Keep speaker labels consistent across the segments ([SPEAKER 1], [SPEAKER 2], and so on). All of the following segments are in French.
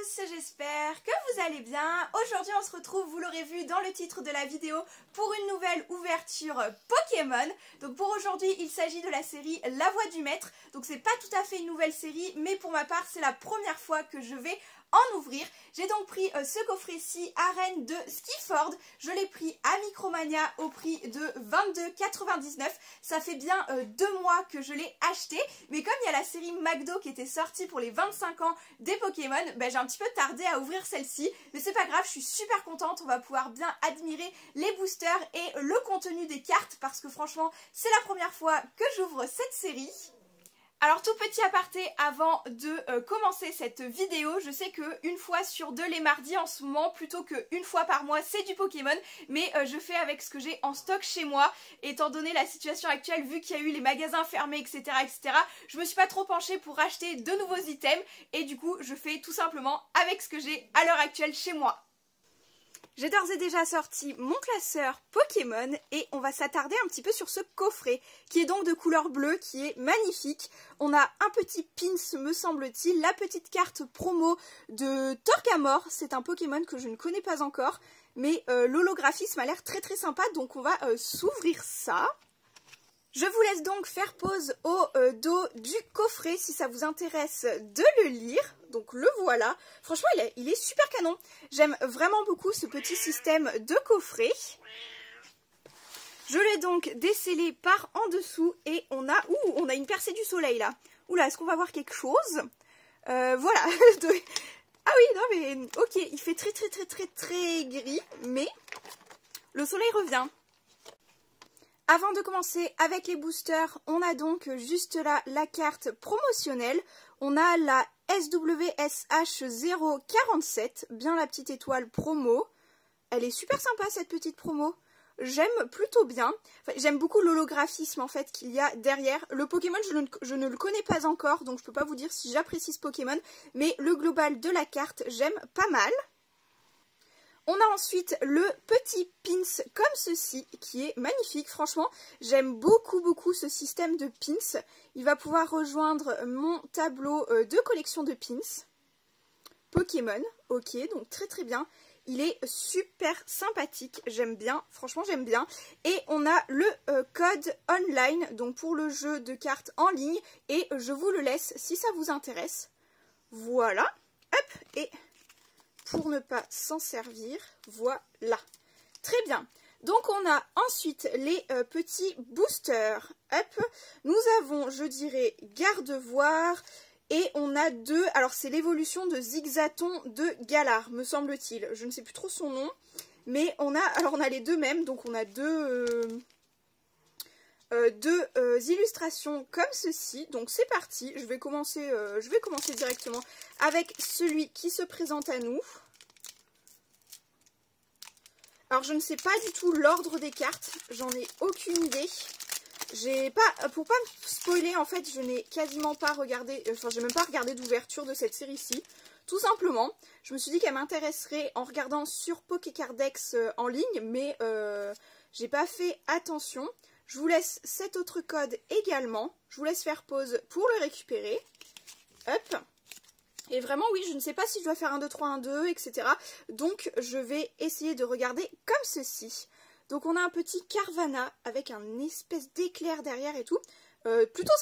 [SPEAKER 1] tous, j'espère que vous allez bien. Aujourd'hui on se retrouve, vous l'aurez vu dans le titre de la vidéo, pour une nouvelle ouverture Pokémon. Donc pour aujourd'hui il s'agit de la série La Voix du Maître. Donc c'est pas tout à fait une nouvelle série, mais pour ma part c'est la première fois que je vais en ouvrir. J'ai donc pris ce coffret-ci Arène de Skiford. Je l'ai pris à Micromania au prix de 22,99 €. Ça fait bien 2 mois que je l'ai acheté. Mais comme il y a la série McDo qui était sortie pour les 25 ans des Pokémon, ben, j'ai un petit peu tardé à ouvrir celle-ci. Mais c'est pas grave, je suis super contente. On va pouvoir bien admirer les boosters et le contenu des cartes. Parce que franchement, c'est la première fois que j'ouvre cette série. Alors tout petit aparté avant de commencer cette vidéo, je sais qu'une fois sur deux les mardis en ce moment, plutôt qu'une fois par mois, c'est du Pokémon, mais je fais avec ce que j'ai en stock chez moi, étant donné la situation actuelle, vu qu'il y a eu les magasins fermés, etc., je me suis pas trop penchée pour acheter de nouveaux items, et du coup je fais tout simplement avec ce que j'ai à l'heure actuelle chez moi. J'ai d'ores et déjà sorti mon classeur Pokémon et on va s'attarder un petit peu sur ce coffret qui est donc de couleur bleue, qui est magnifique. On a un petit pins me semble-t-il, la petite carte promo de Torgamore, c'est un Pokémon que je ne connais pas encore, mais l'holographisme a l'air très sympa, donc on va s'ouvrir ça. Je vous laisse donc faire pause au dos du coffret si ça vous intéresse de le lire. Donc le voilà. Franchement, il est super canon. J'aime vraiment beaucoup ce petit système de coffret. Je l'ai donc décellé par en dessous et on a une percée du soleil là. Oula, est-ce qu'on va voir quelque chose? Voilà. Ah oui, non mais ok, il fait très gris, mais le soleil revient. Avant de commencer avec les boosters, on a donc juste là la carte promotionnelle. On a la SWSH047, bien la petite étoile promo. Elle est super sympa cette petite promo. J'aime plutôt bien. Enfin, j'aime beaucoup l'holographisme en fait qu'il y a derrière. Le Pokémon, je ne le connais pas encore, donc je ne peux pas vous dire si j'apprécie ce Pokémon. Mais le global de la carte, j'aime pas mal. On a ensuite le petit pins comme ceci qui est magnifique. Franchement, j'aime beaucoup ce système de pins. Il va pouvoir rejoindre mon tableau de collection de pins. Pokémon, ok, donc très bien. Il est super sympathique, j'aime bien, franchement j'aime bien. Et on a le code online, donc pour le jeu de cartes en ligne. Et je vous le laisse si ça vous intéresse. Voilà, hop, et pour ne pas s'en servir, voilà. Très bien. Donc on a ensuite les petits boosters. Hop. Nous avons, je dirais, Gardevoir. Et on a deux, alors c'est l'évolution de Zigzaton de Galar, me semble-t-il. Je ne sais plus trop son nom. Mais on a les deux mêmes, donc on a deux illustrations comme ceci. Donc c'est parti, je vais commencer directement avec celui qui se présente à nous. Alors je ne sais pas du tout l'ordre des cartes, j'en ai aucune idée. Pour pas me spoiler en fait, je n'ai quasiment pas regardé, enfin j'ai même pas regardé d'ouverture de cette série-ci. Tout simplement, je me suis dit qu'elle m'intéresserait en regardant sur Pokécardex en ligne, mais j'ai pas fait attention. Je vous laisse cet autre code également. Je vous laisse faire pause pour le récupérer. Hop. Et vraiment, oui, je ne sais pas si je dois faire 1, 2, 3, 1, 2, etc. Donc, je vais essayer de regarder comme ceci. Donc, on a un petit Carvanha avec un espèce d'éclair derrière et tout. Plutôt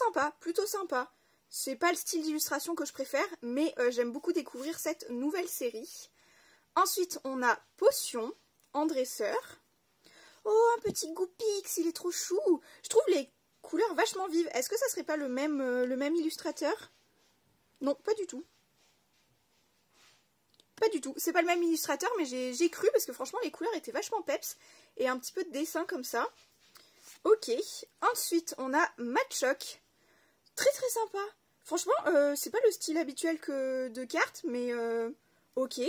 [SPEAKER 1] sympa. C'est pas le style d'illustration que je préfère, mais j'aime beaucoup découvrir cette nouvelle série. Ensuite, on a Potion en dresseur. Oh, un petit Goupix, il est trop chou. Je trouve les couleurs vachement vives. Est-ce que ça serait pas le même illustrateur? Non, pas du tout. Pas du tout. C'est pas le même illustrateur, mais j'ai cru parce que franchement, les couleurs étaient vachement peps. Et un petit peu de dessin comme ça. Ok. Ensuite, on a Machoke. Très sympa. Franchement, c'est pas le style habituel de cartes, mais ok.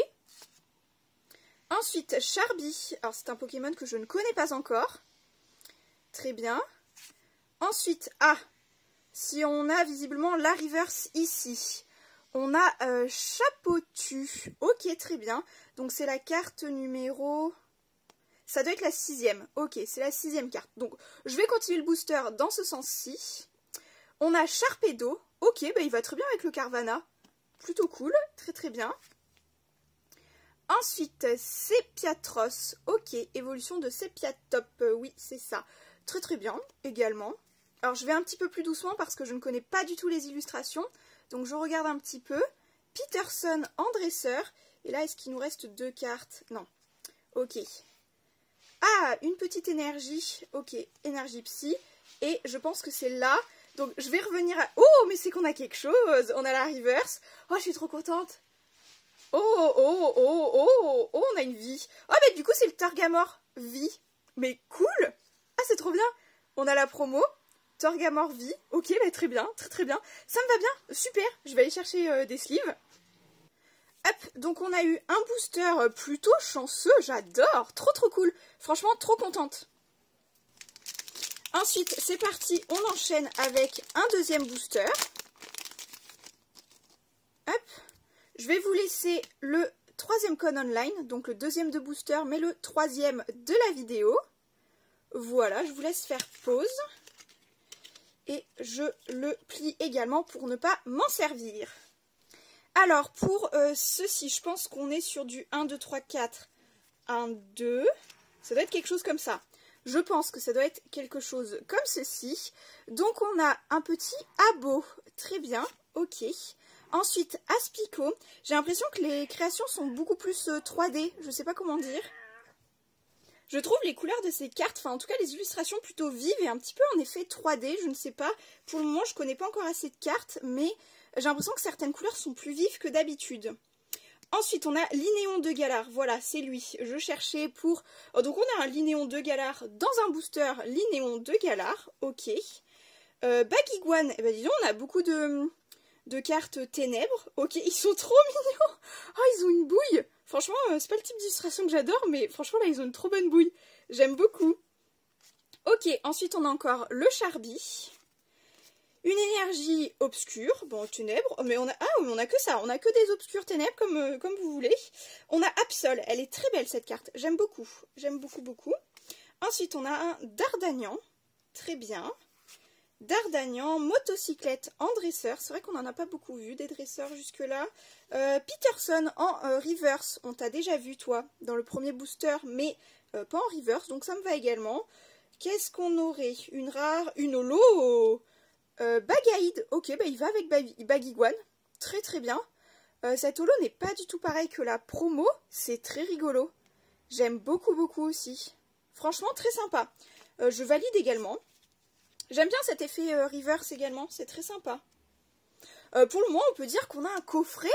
[SPEAKER 1] Ensuite, Charby. Alors, c'est un Pokémon que je ne connais pas encore. Très bien. Ensuite, si on a visiblement la reverse ici. On a Chapotu. Ok, très bien. Donc, c'est la carte numéro... Ça doit être la 6e. Ok, c'est la 6e carte. Donc, je vais continuer le booster dans ce sens-ci. On a Sharpedo. Ok, bah, il va très bien avec le Carvanha. Plutôt cool. Très bien. Ensuite, Sepiatros. Ok, évolution de Sepiatop. Oui, c'est ça. Très très bien, également. Alors, je vais un petit peu plus doucement parce que je ne connais pas du tout les illustrations. Donc, je regarde un petit peu. Peterson en dresseur. Et là, est-ce qu'il nous reste 2 cartes? Non. Ok. Ah, une petite énergie. Ok, énergie psy. Et je pense que c'est là. Donc, je vais revenir à... Oh, mais c'est qu'on a quelque chose. On a la reverse. Oh, je suis trop contente. Oh, on a une vie. Oh, mais du coup, c'est le Torgamor vie. Mais cool. Ah, c'est trop bien. On a la promo. Torgamor vie. Ok, bah, très bien, très bien. Ça me va bien, super. Je vais aller chercher des sleeves. Hop, donc on a eu un booster plutôt chanceux, j'adore. Trop cool. Franchement, trop contente. Ensuite, c'est parti, on enchaîne avec un deuxième booster. Hop. Je vais vous laisser le troisième code online, donc le deuxième de booster, mais le troisième de la vidéo. Voilà, je vous laisse faire pause. Et je le plie également pour ne pas m'en servir. Alors, pour ceci, je pense qu'on est sur du 1, 2, 3, 4, 1, 2. Ça doit être quelque chose comme ça. Je pense que ça doit être quelque chose comme ceci. Donc, on a un petit abo. Très bien, ok. Ensuite, Aspico. J'ai l'impression que les créations sont beaucoup plus 3D. Je ne sais pas comment dire. Je trouve les couleurs de ces cartes, enfin en tout cas les illustrations plutôt vives et un petit peu en effet 3D, je ne sais pas. Pour le moment, je ne connais pas encore assez de cartes, mais j'ai l'impression que certaines couleurs sont plus vives que d'habitude. Ensuite, on a l'Inéon de Galar. Voilà, c'est lui. Je cherchais pour... Oh, donc, on a un Linéon de Galar dans un booster Linéon de Galar. Ok. Bagiguan. Eh ben, disons, on a beaucoup de cartes ténèbres. Ok, ils sont trop mignons. Oh, ils ont une bouille. Franchement, c'est pas le type d'illustration que j'adore, mais franchement, là, ils ont une trop bonne bouille. J'aime beaucoup. Ok, ensuite, on a encore le Charby. Une énergie obscure, bon, ténèbres, mais on a que ça, on a que des obscures ténèbres comme vous voulez. On a Absol, elle est très belle cette carte, j'aime beaucoup, beaucoup. Ensuite, on a un Dardagnan, très bien. Dardagnan, motocyclette en dresseur, c'est vrai qu'on n'en a pas beaucoup vu des dresseurs jusque-là. Peterson en reverse, on t'a déjà vu toi dans le premier booster, mais pas en reverse, donc ça me va également. Qu'est-ce qu'on aurait? Une rare, une holo. Bagaïd, ok, bah il va avec Bagiguan, très bien. Cette holo n'est pas du tout pareil que la promo, c'est très rigolo. J'aime beaucoup aussi. Franchement, très sympa. Je valide également. J'aime bien cet effet reverse également, c'est très sympa. Pour le moment, on peut dire qu'on a un coffret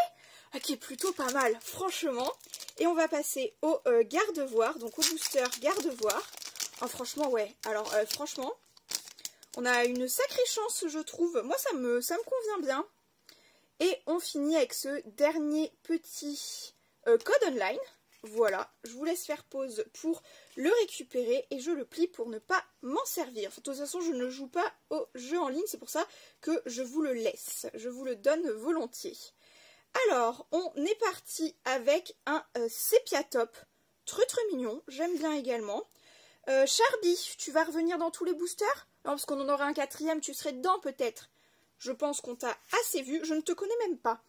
[SPEAKER 1] qui est plutôt pas mal, franchement. Et on va passer au garde-voir, donc au booster garde-voir. Oh, franchement, ouais, alors franchement... On a une sacrée chance, je trouve. Moi, ça me convient bien. Et on finit avec ce dernier petit code online. Voilà, je vous laisse faire pause pour le récupérer et je le plie pour ne pas m'en servir. De toute façon, je ne joue pas au jeu en ligne, c'est pour ça que je vous le laisse. Je vous le donne volontiers. Alors, on est parti avec un Sepiatop. Très mignon, j'aime bien également. Charby, tu vas revenir dans tous les boosters? Non, parce qu'on en aurait un quatrième, tu serais dedans peut-être. Je pense qu'on t'a assez vu, je ne te connais même pas.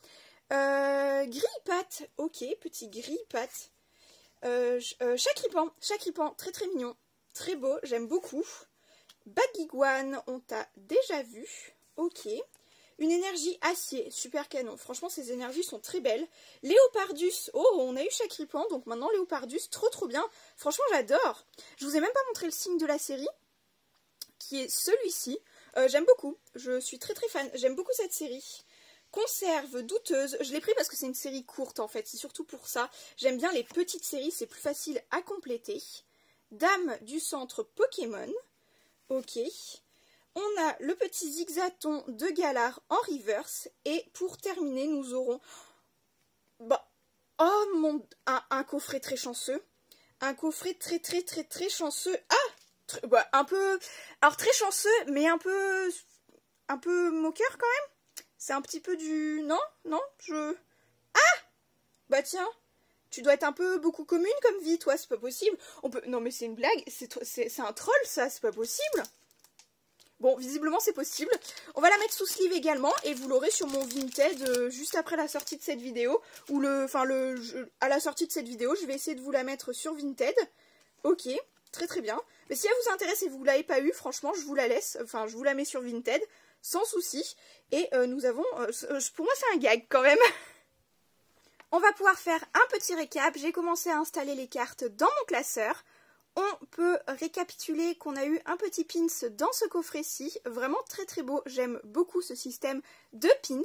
[SPEAKER 1] Grille-patte, ok, petit grille-patte. Chakripan, très mignon, très beau, j'aime beaucoup. Bagiguan, on t'a déjà vu, ok. Une énergie acier, super canon. Franchement, ces énergies sont très belles. Léopardus, oh, on a eu Chakripan, donc maintenant Léopardus, trop bien. Franchement, j'adore. Je vous ai même pas montré le signe de la série, qui est celui-ci. J'aime beaucoup, je suis très fan. J'aime beaucoup cette série. Conserve douteuse, je l'ai pris parce que c'est une série courte en fait, c'est surtout pour ça. J'aime bien les petites séries, c'est plus facile à compléter. Dame du centre Pokémon, ok. On a le petit Zigzaton de Galar en reverse. Et pour terminer, nous aurons un coffret très chanceux. Un coffret très chanceux. Ah, un peu... Alors très chanceux, mais un peu moqueur quand même. C'est un petit peu du... Non, Ah, bah tiens, tu dois être beaucoup commune comme vie, toi, c'est pas possible. Non mais c'est une blague, c'est un troll ça, c'est pas possible.
[SPEAKER 2] Bon, visiblement c'est possible. On va la mettre sous sleeve également et vous l'aurez sur mon Vinted juste après la sortie de cette vidéo. Ou à la sortie de cette vidéo, je vais essayer de vous la mettre sur Vinted. Ok, très très bien. Mais si elle vous intéresse et vous ne l'avez pas eu, franchement, je vous la laisse. Enfin, je vous la mets sur Vinted, sans souci. Et nous avons... pour moi, c'est un gag quand même. On va pouvoir faire un petit récap. J'ai commencé à installer les cartes dans mon classeur. On peut récapituler qu'on a eu un petit pins dans ce coffret-ci, vraiment très très beau, j'aime beaucoup ce système de pins.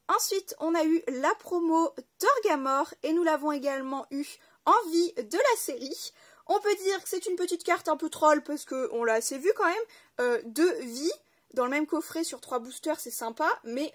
[SPEAKER 2] Ensuite, on a eu la promo Torgamore et nous l'avons également eu en vie de la série. On peut dire que c'est une petite carte un peu troll parce qu'on l'a assez vu quand même, de vie. Dans le même coffret sur 3 boosters, c'est sympa, mais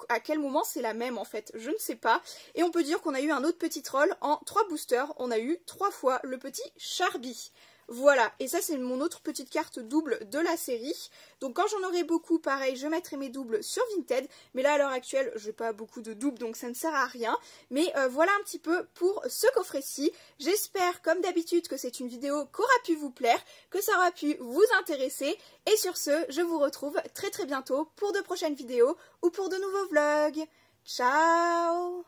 [SPEAKER 2] à quel moment c'est la même en fait, je ne sais pas. Et on peut dire qu'on a eu un autre petit troll en 3 boosters, on a eu 3 fois le petit Charby. Voilà, et ça c'est mon autre petite carte double de la série. Donc quand j'en aurai beaucoup, pareil, je mettrai mes doubles sur Vinted. Mais là à l'heure actuelle, je n'ai pas beaucoup de doubles, donc ça ne sert à rien. Mais voilà un petit peu pour ce coffret-ci. J'espère comme d'habitude que c'est une vidéo qui aura pu vous plaire, que ça aura pu vous intéresser. Et sur ce, je vous retrouve très très bientôt pour de prochaines vidéos ou pour de nouveaux vlogs. Ciao!